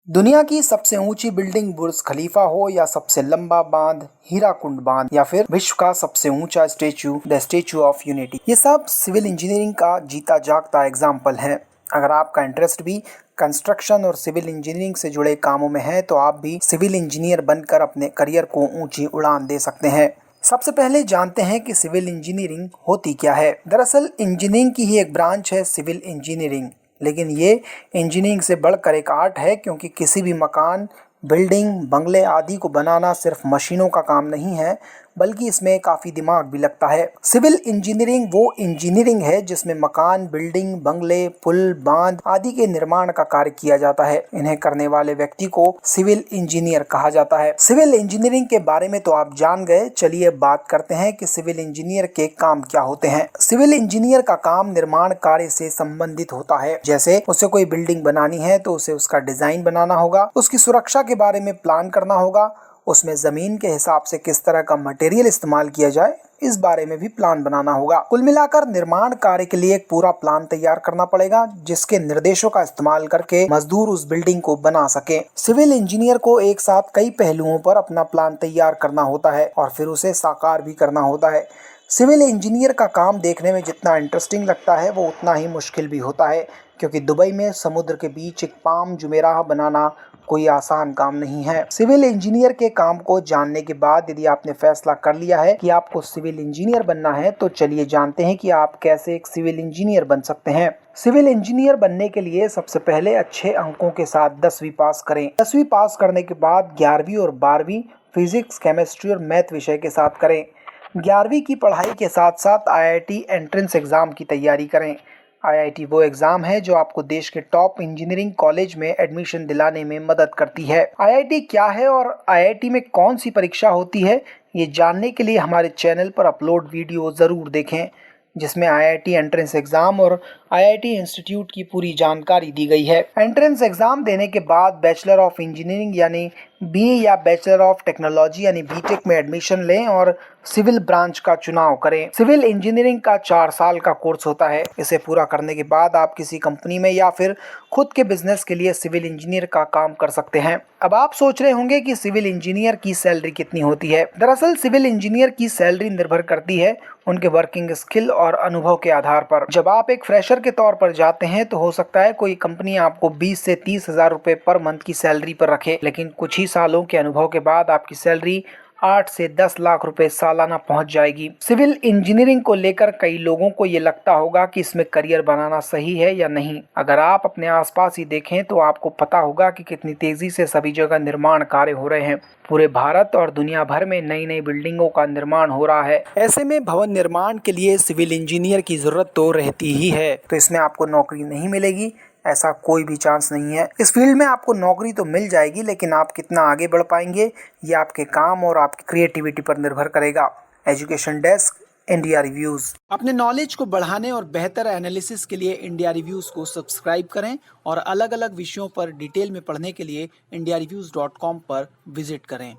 दुनिया की सबसे ऊंची बिल्डिंग बुर्ज खलीफा हो या सबसे लंबा बांध हीराकुंड बांध या फिर विश्व का सबसे ऊंचा statue the statue of unity, ये सब सिविल इंजीनियरिंग का जीता जागता एग्जाम्पल है। अगर आपका इंटरेस्ट भी कंस्ट्रक्शन और सिविल इंजीनियरिंग से जुड़े कामों में है तो आप भी सिविल इंजीनियर बनकर अपने करियर को ऊंची उड़ान दे सकते हैं। सबसे पहले जानते हैं कि सिविल इंजीनियरिंग होती क्या है। दरअसल इंजीनियरिंग की ही एक ब्रांच है सिविल इंजीनियरिंग, लेकिन ये इंजीनियरिंग से बढ़कर एक आर्ट है, क्योंकि किसी भी मकान, बिल्डिंग, बंगले आदि को बनाना सिर्फ मशीनों का काम नहीं है, बल्कि इसमें काफ़ी दिमाग भी लगता है। सिविल इंजीनियरिंग वो इंजीनियरिंग है जिसमें मकान, बिल्डिंग, बंगले, पुल, बांध आदि के निर्माण का कार्य किया जाता है। इन्हें करने वाले व्यक्ति को सिविल इंजीनियर कहा जाता है। सिविल इंजीनियरिंग के बारे में तो आप जान गए, चलिए बात करते हैं कि सिविल इंजीनियर के काम क्या होते हैं। सिविल इंजीनियर का काम निर्माण कार्य से संबंधित होता है। जैसे उसे कोई बिल्डिंग बनानी है तो उसे उसका डिजाइन बनाना होगा, उसकी सुरक्षा के बारे में प्लान करना होगा, उसमें जमीन के हिसाब से किस तरह का मटेरियल इस्तेमाल किया जाए इस बारे में भी प्लान बनाना होगा। कुल मिलाकर निर्माण कार्य के लिए एक पूरा प्लान तैयार करना पड़ेगा, जिसके निर्देशों का इस्तेमाल करके मजदूर उस बिल्डिंग को बना सके। सिविल इंजीनियर को एक साथ कई पहलुओं पर अपना प्लान तैयार करना होता है और फिर उसे साकार भी करना होता है। सिविल इंजीनियर का काम देखने में जितना इंटरेस्टिंग लगता है वो उतना ही मुश्किल भी होता है, क्योंकि दुबई में समुद्र के बीच एक पाम जुमेराह बनाना कोई आसान काम नहीं है। सिविल इंजीनियर के काम को जानने के बाद यदि आपने फैसला कर लिया है कि आपको सिविल इंजीनियर बनना है, तो चलिए जानते हैं कि आप कैसे एक सिविल इंजीनियर बन सकते हैं। सिविल इंजीनियर बनने के लिए सबसे पहले अच्छे अंकों के साथ 10वीं पास करें। 10वीं पास करने के बाद 11वीं और 12वीं फिजिक्स, केमिस्ट्री और मैथ विषय के साथ करें। 11वीं की पढ़ाई के साथ साथ IIT एंट्रेंस एग्जाम की तैयारी करें। IIT वो एग्जाम है जो आपको देश के टॉप इंजीनियरिंग कॉलेज में एडमिशन दिलाने में मदद करती है। IIT क्या है और IIT में कौन सी परीक्षा होती है, ये जानने के लिए हमारे चैनल पर अपलोड वीडियो ज़रूर देखें, जिसमें IIT एंट्रेंस एग्जाम और IIT इंस्टीट्यूट की पूरी जानकारी दी गई है। एंट्रेंस एग्जाम देने के बाद बैचलर ऑफ इंजीनियरिंग यानी BA या बैचलर ऑफ टेक्नोलॉजी यानी BTech में एडमिशन लें और सिविल ब्रांच का चुनाव करें। सिविल इंजीनियरिंग का 4 साल का कोर्स होता है। इसे पूरा करने के बाद आप किसी कंपनी में या फिर खुद के बिजनेस के लिए सिविल इंजीनियर का काम कर सकते हैं। अब आप सोच रहे होंगे कि सिविल इंजीनियर की सैलरी कितनी होती है। दरअसल सिविल इंजीनियर की सैलरी निर्भर करती है उनके वर्किंग स्किल और अनुभव के आधार पर। जब आप एक फ्रेशर के तौर पर जाते हैं तो हो सकता है कोई कंपनी आपको 20 से 30 हजार रुपए पर मंथ की सैलरी पर रखे, लेकिन कुछ ही सालों के अनुभव के बाद आपकी सैलरी 8 से 10 लाख रुपए सालाना पहुंच जाएगी। सिविल इंजीनियरिंग को लेकर कई लोगों को ये लगता होगा कि इसमें करियर बनाना सही है या नहीं। अगर आप अपने आसपास ही देखें तो आपको पता होगा कि कितनी तेजी से सभी जगह निर्माण कार्य हो रहे हैं। पूरे भारत और दुनिया भर में नई नई बिल्डिंगों का निर्माण हो रहा है। ऐसे में भवन निर्माण के लिए सिविल इंजीनियर की जरूरत तो रहती ही है। तो इसमें आपको नौकरी नहीं मिलेगी ऐसा कोई भी चांस नहीं है। इस फील्ड में आपको नौकरी तो मिल जाएगी, लेकिन आप कितना आगे बढ़ पाएंगे ये आपके काम और आपकी क्रिएटिविटी पर निर्भर करेगा। Education desk, India reviews. अपने नॉलेज को बढ़ाने और बेहतर एनालिसिस के लिए इंडिया रिव्यूज को सब्सक्राइब करें और अलग अलग विषयों पर डिटेल में पढ़ने के लिए indiaReviews.com पर विजिट करें।